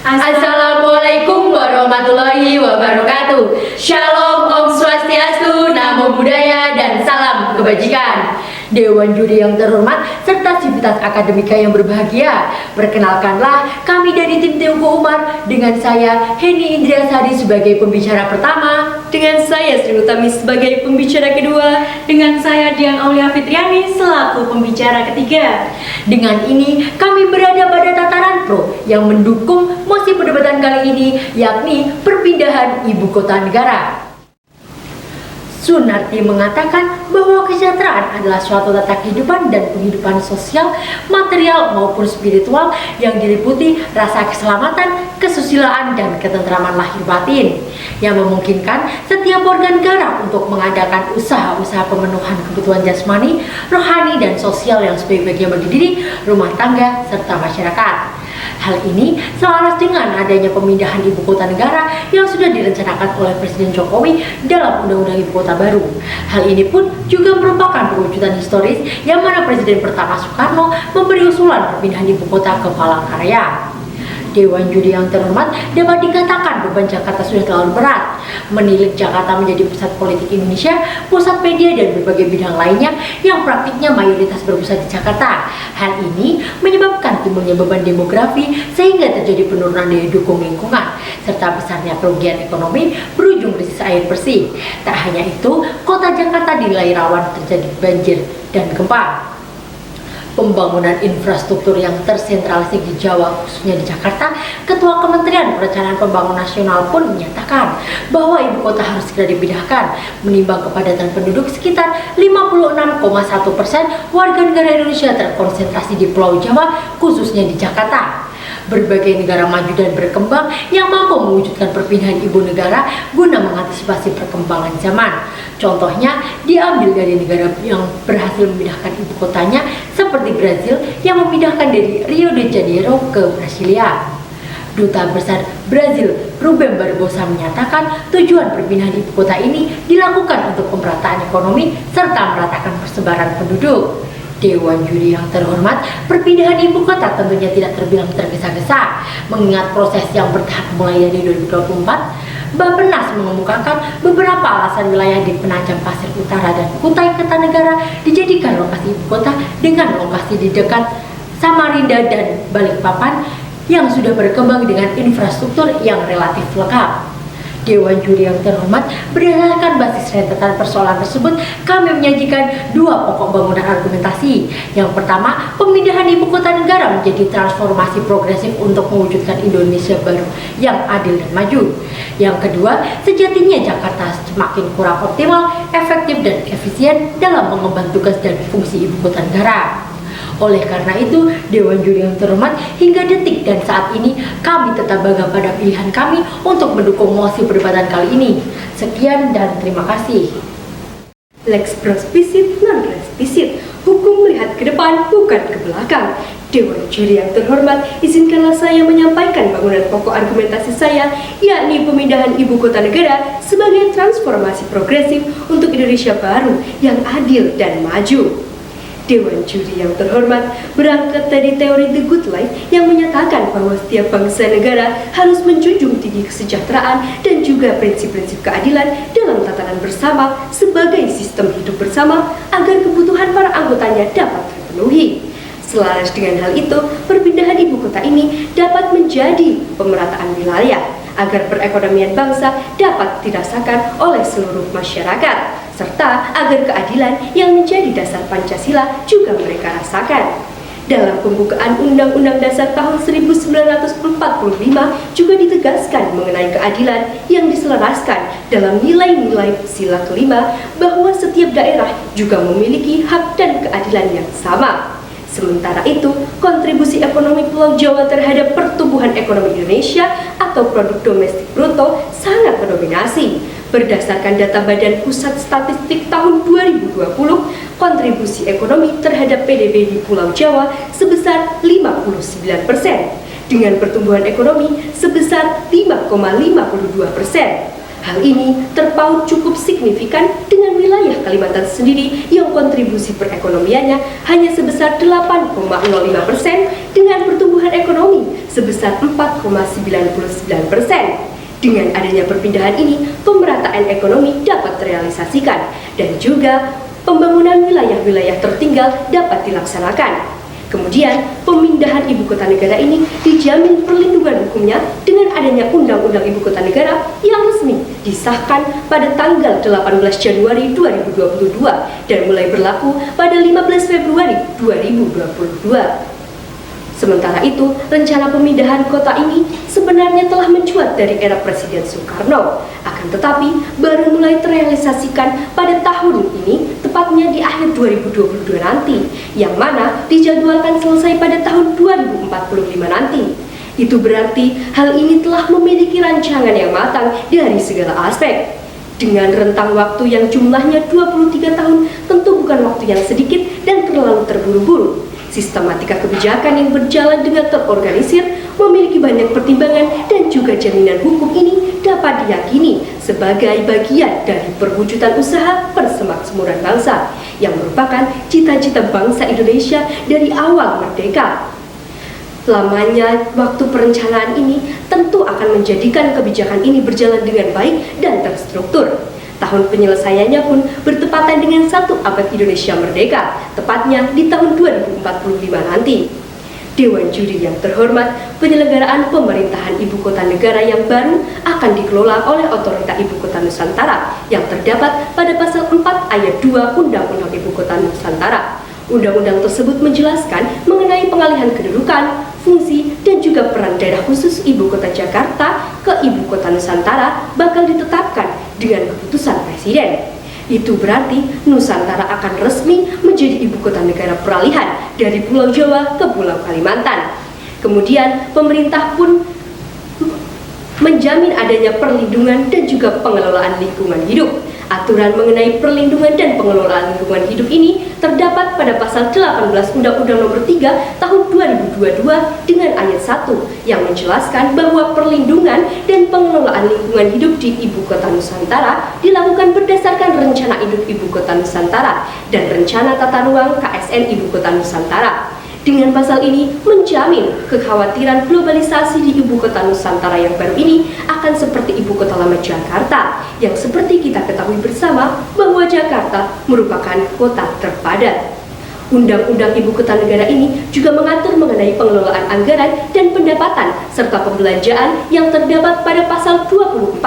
Assalamualaikum warahmatullahi wabarakatuh. Shalom, Om Swastiastu, Namo Buddhaya, dan salam kebajikan. Dewan juri yang terhormat serta sivitas akademika yang berbahagia, perkenalkanlah kami dari tim Teuku Umar dengan saya Heni Indriasari sebagai pembicara pertama, dengan saya Sri Utami sebagai pembicara kedua, dengan saya Dian Aulia Fitriani selaku pembicara ketiga. Dengan ini kami berada pada tataran pro yang mendukung mosi perdebatan kali ini, yakni perpindahan ibu kota negara. Sunarti mengatakan bahwa kesejahteraan adalah suatu tata kehidupan dan penghidupan sosial, material maupun spiritual yang diliputi rasa keselamatan, kesusilaan, dan ketentraman lahir batin yang memungkinkan setiap warga negara untuk mengadakan usaha-usaha pemenuhan kebutuhan jasmani, rohani, dan sosial yang sebaik-baiknya bagi diri, rumah tangga, serta masyarakat. Hal ini selaras dengan adanya pemindahan ibu kota negara yang sudah direncanakan oleh Presiden Jokowi dalam Undang-Undang Ibu Kota Baru. Hal ini pun juga merupakan perwujudan historis yang mana Presiden pertama Soekarno memberi usulan perpindahan ibu kota ke Palangkaraya. Dewan juri yang terhormat, dapat dikatakan beban Jakarta sudah terlalu berat. Menilik Jakarta menjadi pusat politik Indonesia, pusat media, dan berbagai bidang lainnya yang praktiknya mayoritas berpusat di Jakarta. Hal ini menyebabkan timbulnya beban demografi sehingga terjadi penurunan daya dukung lingkungan serta besarnya kerugian ekonomi berujung krisis air bersih. Tak hanya itu, kota Jakarta dinilai rawan terjadi banjir dan gempa. Pembangunan infrastruktur yang tersentralisasi di Jawa, khususnya di Jakarta, Ketua Kementerian Perencanaan Pembangunan Nasional pun menyatakan bahwa ibu kota harus segera dipindahkan, menimbang kepadatan penduduk sekitar 56,1% warga negara Indonesia terkonsentrasi di Pulau Jawa, khususnya di Jakarta. Berbagai negara maju dan berkembang yang mampu mewujudkan perpindahan ibu negara guna mengantisipasi perkembangan zaman. Contohnya diambil dari negara yang berhasil memindahkan ibu kotanya seperti Brazil yang memindahkan dari Rio de Janeiro ke Brasilia. Duta Besar Brazil Rubem Barbosa menyatakan tujuan perpindahan ibu kota ini dilakukan untuk pemerataan ekonomi serta meratakan persebaran penduduk. Dewan juri yang terhormat, perpindahan ibu kota tentunya tidak terbilang tergesa-gesa, mengingat proses yang bertahap mulai dari 2024. Bappenas mengemukakan beberapa alasan wilayah di Penajam Pasir Utara dan Kutai Kartanegara dijadikan lokasi ibu kota dengan lokasi di dekat Samarinda dan Balikpapan yang sudah berkembang dengan infrastruktur yang relatif lengkap. Dewan juri yang terhormat, berdasarkan basis rentetan persoalan tersebut, kami menyajikan dua pokok bangunan argumentasi. Yang pertama, pemindahan ibu kota negara menjadi transformasi progresif untuk mewujudkan Indonesia baru yang adil dan maju. Yang kedua, sejatinya Jakarta semakin kurang optimal, efektif, dan efisien dalam mengemban tugas dan fungsi ibu kota negara. Oleh karena itu, Dewan juri yang terhormat, hingga detik dan saat ini kami tetap bangga pada pilihan kami untuk mendukung mosi perdebatan kali ini. Sekian dan terima kasih. Lex prospisit non respisit. Hukum melihat ke depan bukan ke belakang. Dewan juri yang terhormat, izinkanlah saya menyampaikan bangunan pokok argumentasi saya, yakni pemindahan ibu kota negara sebagai transformasi progresif untuk Indonesia baru yang adil dan maju. Dewan juri yang terhormat berangkat dari teori The Good Life yang menyatakan bahwa setiap bangsa negara harus menjunjung tinggi kesejahteraan dan juga prinsip-prinsip keadilan dalam tatanan bersama sebagai sistem hidup bersama agar kebutuhan para anggotanya dapat terpenuhi. Selaras dengan hal itu, perpindahan ibu kota ini dapat menjadi pemerataan wilayah agar perekonomian bangsa dapat dirasakan oleh seluruh masyarakat, serta agar keadilan yang menjadi dasar Pancasila juga mereka rasakan. Dalam pembukaan Undang-Undang Dasar tahun 1945 juga ditegaskan mengenai keadilan yang diselaraskan dalam nilai-nilai sila kelima bahwa setiap daerah juga memiliki hak dan keadilan yang sama. Sementara itu, kontribusi ekonomi Pulau Jawa terhadap pertumbuhan ekonomi Indonesia atau produk domestik bruto sangat mendominasi. Berdasarkan data Badan Pusat Statistik tahun 2020, kontribusi ekonomi terhadap PDB di Pulau Jawa sebesar 59%, dengan pertumbuhan ekonomi sebesar 5,52%. Hal ini terpaut cukup signifikan dengan wilayah Kalimantan sendiri yang kontribusi perekonomiannya hanya sebesar 8,05% dengan pertumbuhan ekonomi sebesar 4,99%. Dengan adanya perpindahan ini, pemerataan ekonomi dapat terrealisasikan dan juga pembangunan wilayah-wilayah tertinggal dapat dilaksanakan. Kemudian, pemindahan ibu kota negara ini dijamin perlindungan hukumnya dengan adanya Undang-Undang Ibu Kota Negara yang resmi disahkan pada tanggal 18 Januari 2022 dan mulai berlaku pada 15 Februari 2022. Sementara itu, rencana pemindahan kota ini sebenarnya telah mencuat dari era Presiden Soekarno. Akan tetapi, baru mulai terrealisasikan pada tahun ini, tepatnya di akhir 2022 nanti, yang mana dijadwalkan selesai pada tahun 2045 nanti. Itu berarti hal ini telah memiliki rancangan yang matang dari segala aspek. Dengan rentang waktu yang jumlahnya 23 tahun, tentu bukan waktu yang sedikit dan terlalu terburu-buru. Sistematika kebijakan yang berjalan dengan terorganisir, memiliki banyak pertimbangan dan juga jaminan hukum ini dapat diyakini sebagai bagian dari perwujudan usaha persemakmuran bangsa yang merupakan cita-cita bangsa Indonesia dari awal merdeka. Lamanya waktu perencanaan ini tentu akan menjadikan kebijakan ini berjalan dengan baik dan terstruktur. Tahun penyelesaiannya pun bertepatan dengan 1 abad Indonesia merdeka, tepatnya di tahun 2045 nanti. Dewan Juri yang terhormat, penyelenggaraan pemerintahan Ibu Kota Negara yang baru akan dikelola oleh Otorita Ibu Kota Nusantara yang terdapat pada pasal 4 ayat 2 Undang-Undang Ibu Kota Nusantara. Undang-undang tersebut menjelaskan mengenai pengalihan kedudukan, fungsi, dan juga peran daerah khusus Ibu Kota Jakarta ke Ibu Kota Nusantara bakal ditetapkan dengan keputusan Presiden. Itu berarti Nusantara akan resmi menjadi Ibu Kota Negara peralihan dari Pulau Jawa ke Pulau Kalimantan. Kemudian pemerintah pun menjamin adanya perlindungan dan juga pengelolaan lingkungan hidup. Aturan mengenai perlindungan dan pengelolaan lingkungan hidup ini terdapat pada pasal 18 Undang-Undang Nomor 3 Tahun 2022 dengan ayat 1 yang menjelaskan bahwa perlindungan dan pengelolaan lingkungan hidup di Ibu Kota Nusantara dilakukan berdasarkan Rencana Induk Ibu Kota Nusantara dan Rencana Tata Ruang KSN Ibu Kota Nusantara. Dengan pasal ini menjamin kekhawatiran globalisasi di Ibu Kota Nusantara yang baru ini akan seperti Ibu Kota Lama Jakarta, yang seperti kita ketahui bersama bahwa Jakarta merupakan kota terpadat. Undang-Undang Ibu Kota Negara ini juga mengatur mengenai pengelolaan anggaran dan pendapatan serta pembelanjaan yang terdapat pada pasal 24,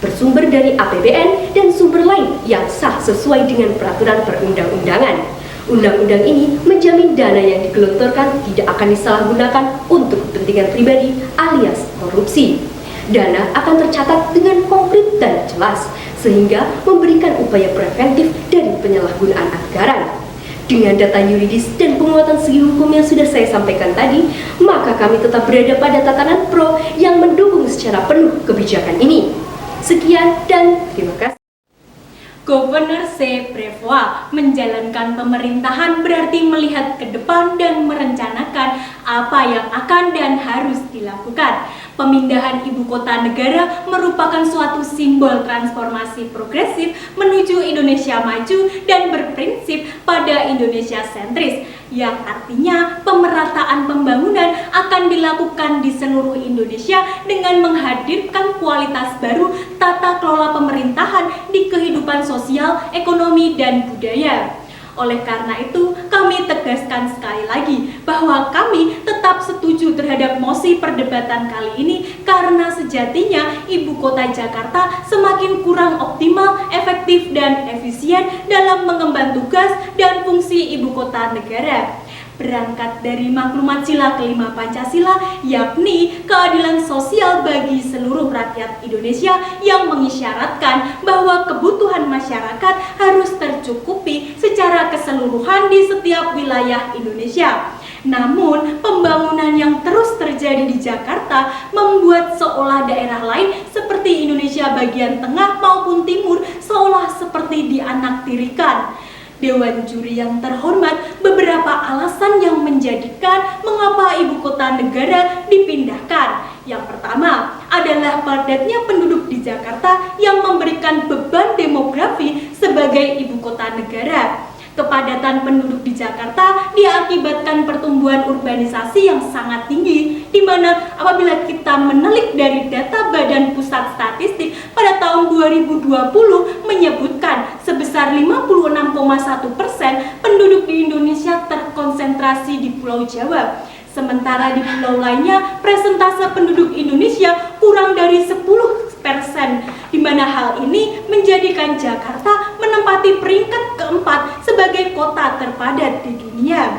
bersumber dari APBN dan sumber lain yang sah sesuai dengan peraturan perundang-undangan. Undang-undang ini menjamin dana yang digelontorkan tidak akan disalahgunakan untuk kepentingan pribadi alias korupsi. Dana akan tercatat dengan konkret dan jelas, sehingga memberikan upaya preventif dari penyalahgunaan anggaran. Dengan data yuridis dan penguatan segi hukum yang sudah saya sampaikan tadi, maka kami tetap berada pada tatanan pro yang mendukung secara penuh kebijakan ini. Sekian dan terima kasih. Gubernur C. Brevois menjalankan pemerintahan berarti melihat ke depan dan merencanakan apa yang akan dan harus dilakukan. Pemindahan ibu kota negara merupakan suatu simbol transformasi progresif menuju Indonesia maju dan berprinsip pada Indonesia sentris, yang artinya pemerataan pembangunan akan dilakukan di seluruh Indonesia dengan menghadirkan kualitas baru tata kelola pemerintahan di kehidupan sosial, ekonomi, dan budaya. Oleh karena itu, kami tegaskan sekali lagi bahwa kami tetap setuju terhadap mosi perdebatan kali ini karena sejatinya Ibu Kota Jakarta semakin kurang optimal, efektif, dan efisien dalam mengemban tugas dan fungsi Ibu Kota Negara. Berangkat dari maklumat sila kelima Pancasila, yakni keadilan sosial bagi seluruh rakyat Indonesia yang mengisyaratkan bahwa kebutuhan masyarakat harus tercukupi secara keseluruhan di setiap wilayah Indonesia. Namun, pembangunan yang terus terjadi di Jakarta membuat seolah daerah lain seperti Indonesia bagian tengah maupun timur seolah seperti dianaktirikan. Dewan Juri yang terhormat, beberapa alasan yang menjadikan mengapa ibu kota negara dipindahkan. Yang pertama adalah padatnya penduduk di Jakarta yang memberikan beban demografi sebagai ibu kota negara. Kepadatan penduduk di Jakarta diakibatkan pertumbuhan urbanisasi yang sangat tinggi, di mana mana apabila kita menelik dari data Badan Pusat Statistik pada tahun 2020 menyebutkan sebesar 56,1% penduduk di Indonesia terkonsentrasi di Pulau Jawa. Sementara di pulau lainnya persentase penduduk Indonesia kurang dari 10%, di mana hal ini menjadikan Jakarta menempati peringkat keempat sebagai kota terpadat di dunia.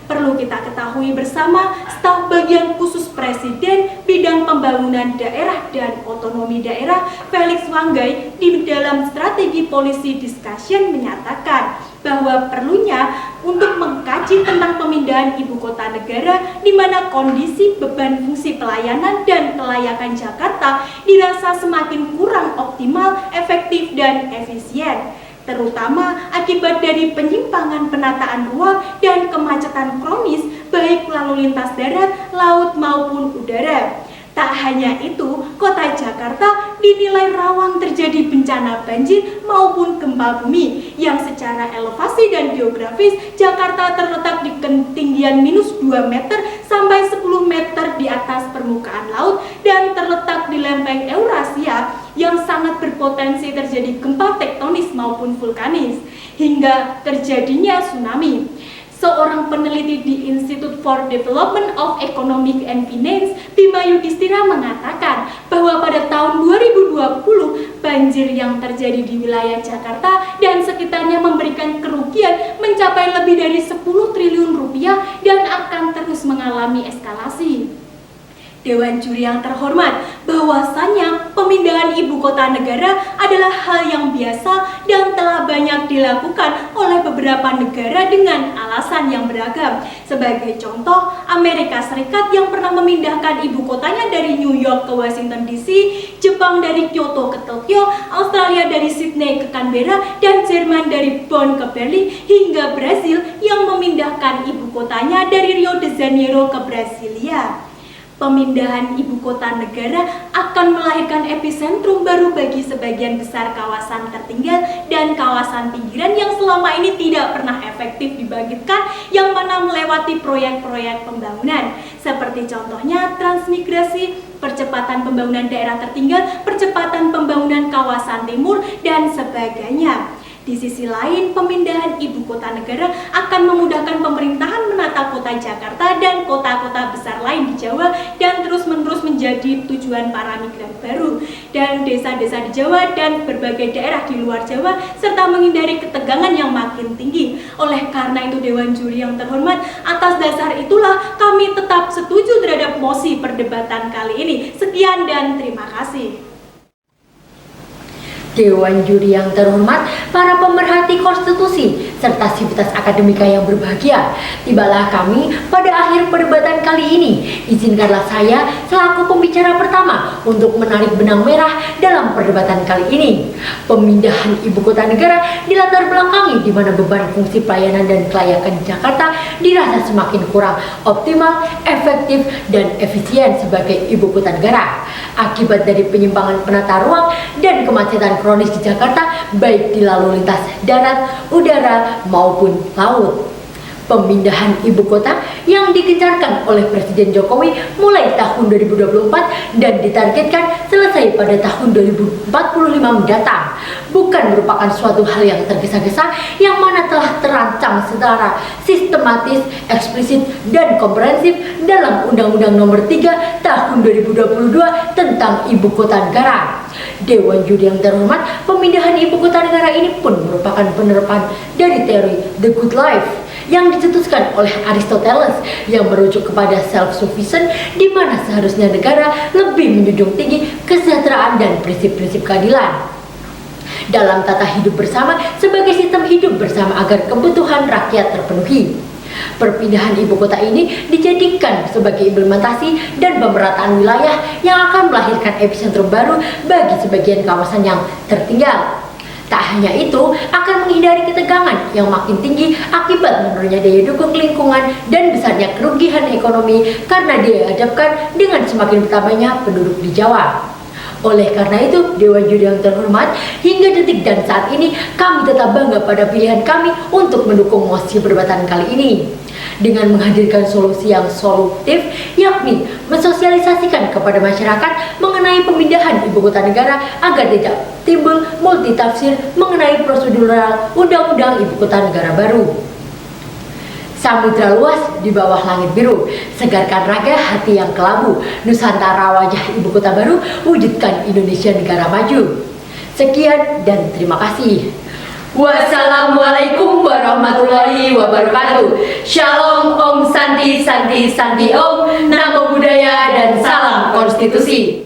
Perlu kita ketahui bersama, staf bagian khusus Presiden bidang pembangunan daerah dan otonomi daerah Felix Wanggai di dalam strategi policy discussion menyatakan bahwa perlunya untuk mengkaji tentang pemindahan ibu kota negara di mana kondisi beban fungsi pelayanan dan kelayakan Jakarta dirasa semakin kurang optimal, efektif, dan efisien, terutama akibat dari penyimpangan penataan ruang dan kemacetan kronis baik lalu lintas darat, laut maupun udara. Tak hanya itu, kota Jakarta dinilai rawan terjadi bencana banjir maupun gempa bumi yang secara elevasi dan geografis Jakarta terletak di ketinggian minus 2 meter sampai 10 meter di atas permukaan laut dan terletak di lempeng Eurasia yang sangat berpotensi terjadi gempa tektonis maupun vulkanis hingga terjadinya tsunami. Seorang peneliti di Institute for Development of Economic and Finance, Bima Yudhistira mengatakan bahwa pada tahun 2020 banjir yang terjadi di wilayah Jakarta dan sekitarnya memberikan kerugian mencapai lebih dari 10 triliun rupiah dan akan terus mengalami eskalasi. Dewan Juri yang terhormat, bahwasannya pemindahan ibu kota negara adalah hal yang biasa dan telah banyak dilakukan oleh beberapa negara dengan alasan yang beragam. Sebagai contoh, Amerika Serikat yang pernah memindahkan ibu kotanya dari New York ke Washington DC, Jepang dari Kyoto ke Tokyo, Australia dari Sydney ke Canberra, dan Jerman dari Bonn ke Berlin, hingga Brasil yang memindahkan ibu kotanya dari Rio de Janeiro ke Brasilia. Pemindahan ibu kota negara akan melahirkan epicentrum baru bagi sebagian besar kawasan tertinggal dan kawasan pinggiran yang selama ini tidak pernah efektif dibangkitkan, yang mana melewati proyek-proyek pembangunan seperti contohnya transmigrasi, percepatan pembangunan daerah tertinggal, percepatan pembangunan kawasan timur, dan sebagainya. Di sisi lain, pemindahan ibu kota negara akan memudahkan pemerintahan menata kota Jakarta dan kota-kota besar lain di Jawa dan terus-menerus menjadi tujuan para migran baru dan desa-desa di Jawa dan berbagai daerah di luar Jawa, serta menghindari ketegangan yang makin tinggi. Oleh karena itu, Dewan Juri yang terhormat, atas dasar itulah kami tetap setuju terhadap mosi perdebatan kali ini. Sekian dan terima kasih. Dewan Juri yang terhormat, para pemerhati konstitusi, serta sivitas akademika yang berbahagia, tibalah kami pada akhir perdebatan kali ini. Izinkanlah saya selaku pembicara pertama untuk menarik benang merah dalam perdebatan kali ini. Pemindahan ibu kota negara dilatar belakangi di mana beban fungsi pelayanan dan kelayakan di Jakarta dirasa semakin kurang optimal, efektif, dan efisien sebagai ibu kota negara akibat dari penyimpangan penata ruang dan kemacetan kronis di Jakarta, baik di lalu lintas darat, udara, maupun laut. Pemindahan ibu kota yang digencarkan oleh Presiden Jokowi mulai tahun 2024 dan ditargetkan selesai pada tahun 2045 mendatang bukan merupakan suatu hal yang tergesa-gesa, yang mana telah terancang secara sistematis, eksplisit, dan komprehensif dalam Undang-Undang Nomor 3 Tahun 2022 tentang Ibu Kota Negara. Dewan Juri yang terhormat, pemindahan ibu kota negara ini pun merupakan penerapan dari teori The Good Life yang dicetuskan oleh Aristoteles yang merujuk kepada self-sufficient, di mana seharusnya negara lebih menjunjung tinggi kesejahteraan dan prinsip-prinsip keadilan dalam tata hidup bersama sebagai sistem hidup bersama agar kebutuhan rakyat terpenuhi. Perpindahan ibu kota ini dijadikan sebagai implementasi dan pemerataan wilayah yang akan melahirkan epicentrum baru bagi sebagian kawasan yang tertinggal. Tak hanya itu, akan menghindari ketegangan yang makin tinggi akibat menurunnya daya dukung lingkungan dan besarnya kerugian ekonomi karena dihadapkan dengan semakin bertambahnya penduduk di Jawa. Oleh karena itu, Dewan Juri yang terhormat, hingga detik dan saat ini kami tetap bangga pada pilihan kami untuk mendukung mosi perdebatan kali ini. Dengan menghadirkan solusi yang solutif, yakni mensosialisasikan kepada masyarakat mengenai pemindahan ibu kota negara agar tidak timbul multitafsir mengenai prosedural undang-undang ibu kota negara baru. Samudra luas di bawah langit biru, segarkan raga hati yang kelabu, Nusantara wajah ibu kota baru, wujudkan Indonesia negara maju. Sekian dan terima kasih. Wassalamualaikum warahmatullahi wabarakatuh. Shalom, Om Santi Santi Santi Om, Namo Buddhaya dan salam konstitusi.